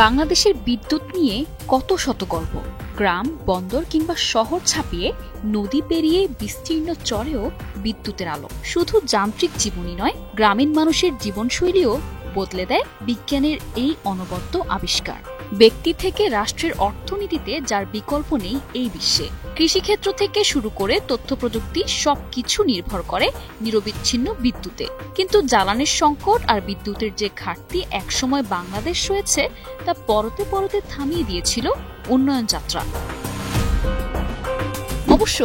বাংলাদেশের বিদ্যুৎ নিয়ে কত শত গল্প। গ্রাম, বন্দর কিংবা শহর ছাপিয়ে নদী পেরিয়ে বিস্তীর্ণ চরেও বিদ্যুতের আলো। শুধু যান্ত্রিক জীবনই নয়, গ্রামীণ মানুষের জীবনশৈলীও বদলে দেয় বিজ্ঞানের এই অনবদ্য আবিষ্কার। ব্যক্তি থেকে রাষ্ট্রের অর্থনীতিতে যার বিকল্প নেই এই বিশ্বে। কৃষিক্ষেত্র থেকে শুরু করে তথ্য প্রযুক্তি সবকিছু নির্ভর করে নিরবিচ্ছিন্ন বিদ্যুতে। কিন্তু জ্বালানির সংকট আর বিদ্যুতের যে ঘাটতি একসময় বাংলাদেশ সয়েছে, তা পরতে পরতে থামিয়ে দিয়েছিল উন্নয়ন যাত্রা। অবশ্য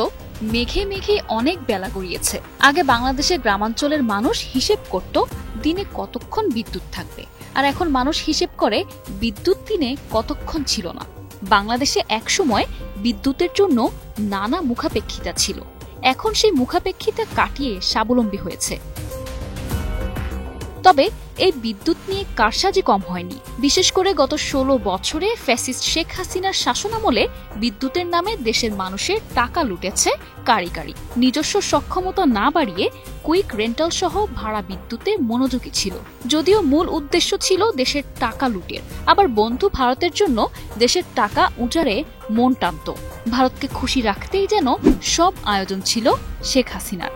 মেঘে মেঘে অনেক বেলা গড়িয়েছে। আগে বাংলাদেশের গ্রামাঞ্চলের মানুষ হিসেব করত দিনে কতক্ষণ বিদ্যুৎ থাকবে, আর এখন মানুষ হিসেব করে বিদ্যুৎ দিনে কতক্ষণ ছিল না। বাংলাদেশে একসময় বিদ্যুতের জন্য নানা মুখাপেক্ষিতা ছিল, এখন সেই মুখাপেক্ষিতা কাটিয়ে স্বাবলম্বী হয়েছে। তবে এই বিদ্যুৎ নিয়ে কারসাজি কম হয়নি। বিশেষ করে গত 16 বছরে ফ্যাসিস্ট শেখ হাসিনার শাসনামলে বিদ্যুতের নামে দেশের মানুষের টাকা লুটেছে কারি কারি। নিজস্ব সক্ষমতা না বাড়িয়ে কুইক রেন্টাল সহ ভাড়া বিদ্যুতে মনোযোগী ছিল। যদিও মূল উদ্দেশ্য ছিল দেশের টাকা লুটের, আবার বন্ধু ভারতের জন্য দেশের টাকা উজাড়ে মন টানত। ভারতকে খুশি রাখতেই যেন সব আয়োজন ছিল শেখ হাসিনার।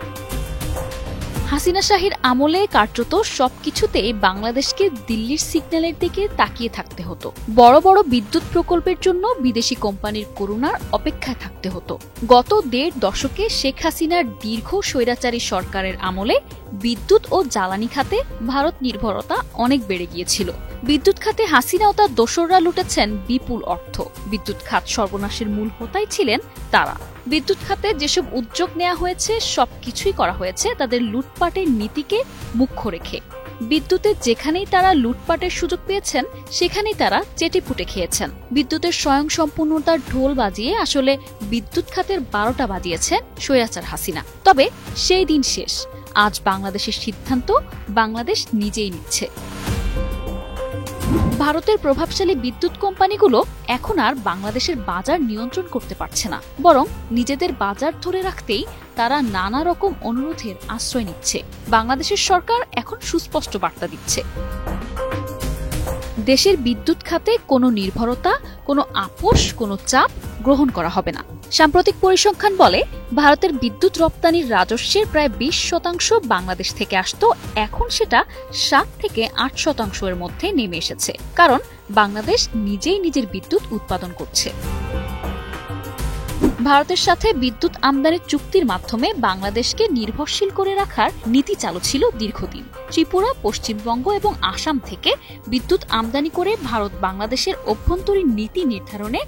হাসিনা শাহীর আমলে কার্যত সবকিছুতেই বাংলাদেশকে দিল্লির সিগন্যালের দিকে তাকিয়ে থাকতে হতো। বড় বড় বিদ্যুৎ প্রকল্পের জন্য বিদেশি কোম্পানির করুণার অপেক্ষায় থাকতে হতো। গত 1.5 দশকে শেখ হাসিনার দীর্ঘ স্বৈরাচারী সরকারের আমলে বিদ্যুৎ ও জ্বালানি খাতে ভারত নির্ভরতা অনেক বেড়ে গিয়েছিল। বিদ্যুৎ খাতে হাসিনা ও তার দোসররা লুটেছেন বিপুল অর্থ। বিদ্যুৎ খাত সর্বনাশের মূল হোতাই ছিলেন তারা। বিদ্যুৎ খাতে যেসব উদ্যোগ নেওয়া হয়েছে সবকিছুই করা হয়েছে তাদের লুটপাটের নীতিকে মুখ্য রেখে। বিদ্যুতের যেখানেই তারা লুটপাটের সুযোগ পেয়েছেন সেখানেই তারা চেটেপুটে খেয়েছেন। বিদ্যুতের স্বয়ংসম্পূর্ণতার ঢোল বাজিয়ে আসলে বিদ্যুৎ খাতের 12টা বাজিয়েছেন স্বৈরাচার হাসিনা। তবে সেই দিন শেষ। আজ বাংলাদেশের সিদ্ধান্ত বাংলাদেশ নিজেই নিচ্ছে। ভারতের প্রভাবশালী বিদ্যুৎ কোম্পানিগুলো এখন আর বাংলাদেশের বাজার নিয়ন্ত্রণ করতে পারছে না, বরং নিজেদের বাজার ধরে রাখতেই তারা নানা রকম অনুরোধের আশ্রয় নিচ্ছে। বাংলাদেশের সরকার এখন সুস্পষ্ট বার্তা দিচ্ছে, দেশের বিদ্যুৎ খাতে কোনো নির্ভরতা, কোনো আপোষ, কোনো চাপ গ্রহণ করা হবে না। সাম্প্রতিক পরিসংখ্যান বলে ভারতের বিদ্যুৎ রপ্তানির রাজস্বের প্রায় 20% বাংলাদেশ থেকে আসতো, এখন সেটা 7 থেকে 8% এর মধ্যে নেমে এসেছে। কারণ বাংলাদেশ নিজেই নিজের বিদ্যুৎ উৎপাদন করছে। ভারতের সাথে বিদ্যুৎ আমদানির চুক্তির মাধ্যমে বাংলাদেশকে নির্ভরশীল করে রাখার নীতি চালু ছিল দীর্ঘদিন। ত্রিপুরা, পশ্চিমবঙ্গ এবং আসাম থেকে বিদ্যুৎ আমদানি করে ভারত বাংলাদেশের অভ্যন্তরীণ নীতি নির্ধারণে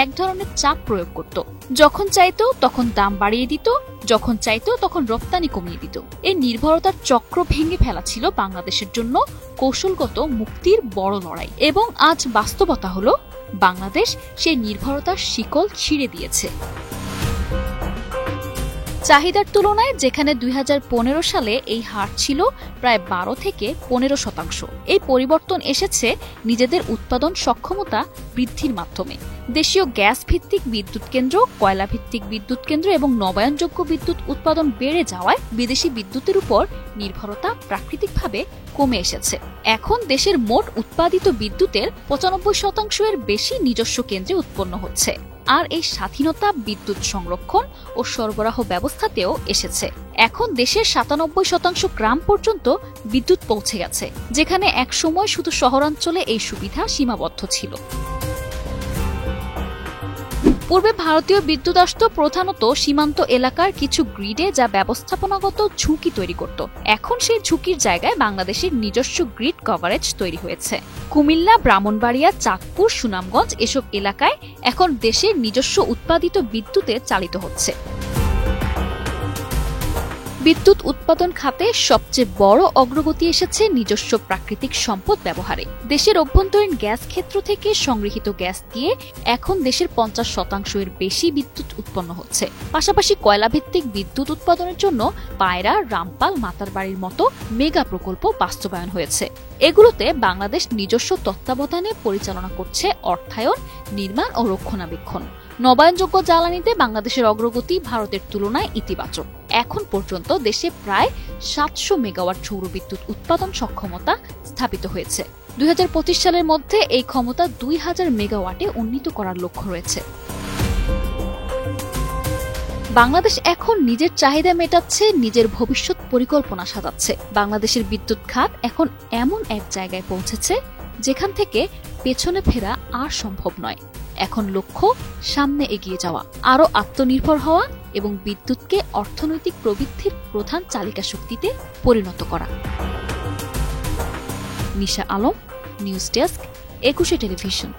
এক ধরনের চাপ প্রয়োগ করত। যখন চাইতো তখন দাম বাড়িয়ে দিত, যখন চাইতো তখন রপ্তানি কমিয়ে দিত। এই নির্ভরতার চক্র ভেঙে ফেলা ছিল বাংলাদেশের জন্য কৌশলগত মুক্তির বড় লড়াই। এবং আজ বাস্তবতা হলো বাংলাদেশ সেই নির্ভরতার শিকল ছিঁড়ে দিয়েছে। চাহিদার তুলনায় যেখানে 2015 সালে এই হার ছিল প্রায় 12 থেকে 15%, এই পরিবর্তন এসেছে নিজেদের উৎপাদন সক্ষমতা বৃদ্ধির মাধ্যমে। দেশীয় গ্যাস ভিত্তিক বিদ্যুৎ কেন্দ্র, কয়লা ভিত্তিক বিদ্যুৎ কেন্দ্র এবং নবায়নযোগ্য বিদ্যুৎ উৎপাদন বেড়ে যাওয়ায় বিদেশি বিদ্যুতের উপর নির্ভরতা প্রাকৃতিকভাবে কমে এসেছে। এখন দেশের মোট উৎপাদিত বিদ্যুতের 95% এর বেশি নিজস্ব কেন্দ্রে উৎপন্ন হচ্ছে। আর এই স্বাধীনতা বিদ্যুৎ সংরক্ষণ ও সরবরাহ ব্যবস্থাতেও এসেছে। এখন দেশের 97% গ্রাম পর্যন্ত বিদ্যুৎ পৌঁছে গেছে, যেখানে এক সময় শুধু শহরাঞ্চলে এই সুবিধা সীমাবদ্ধ ছিল। পূর্বে ভারতীয় বিদ্যুৎ আসত প্রধানত সীমান্ত এলাকার কিছু গ্রিডে, যা ব্যবস্থাপনাগত ঝুঁকি তৈরি করত। এখন সেই ঝুঁকির জায়গায় বাংলাদেশের নিজস্ব গ্রিড কভারেজ তৈরি হয়েছে। কুমিল্লা, ব্রাহ্মণবাড়িয়া, চাঁদপুর, সুনামগঞ্জ এসব এলাকায় এখন দেশের নিজস্ব উৎপাদিত বিদ্যুতে চালিত হচ্ছে। বিদ্যুৎ উৎপাদন খাতে সবচেয়ে বড় অগ্রগতি এসেছে নিজস্ব প্রাকৃতিক সম্পদ ব্যবহারে। দেশের অভ্যন্তরীণ গ্যাস ক্ষেত্র থেকে সংগৃহীত গ্যাস দিয়ে এখন দেশের 50% এর বেশি বিদ্যুৎ উৎপন্ন হচ্ছে। পাশাপাশি কয়লাভিত্তিক বিদ্যুৎ উৎপাদনের জন্য পায়রা, রামপাল, মাতারবাড়ির মতো মেগা প্রকল্প বাস্তবায়ন হয়েছে। এগুলোতে বাংলাদেশ নিজস্ব তত্ত্বাবধানে পরিচালনা করছে অর্থায়ন, নির্মাণ ও রক্ষণাবেক্ষণ। নবায়নযোগ্য জ্বালানিতে বাংলাদেশের অগ্রগতি ভারতের তুলনায় ইতিবাচক। এখন পর্যন্ত দেশে প্রায় 700 মেগাওয়াট সৌর বিদ্যুৎ উৎপাদন সক্ষমতা স্থাপিত হয়েছে। 2025 সালের মধ্যে এই ক্ষমতা 2000 মেগাওয়াটে উন্নীত করার লক্ষ্য রয়েছে। বাংলাদেশ এখন নিজের চাহিদা মেটাচ্ছে, নিজের ভবিষ্যৎ পরিকল্পনা সাজাচ্ছে। বাংলাদেশের বিদ্যুৎ খাত এখন এমন এক জায়গায় পৌঁছেছে যেখান থেকে পেছনে ফেরা আর সম্ভব নয়। এখন লক্ষ্য সামনে এগিয়ে যাওয়া, আরও আত্মনির্ভর হওয়া এবং বিদ্যুৎকে অর্থনৈতিক প্রবৃদ্ধির প্রধান চালিকা শক্তিতে পরিণত করা। নিশা আলম, নিউজ ডেস্ক, 21 টেলিভিশন।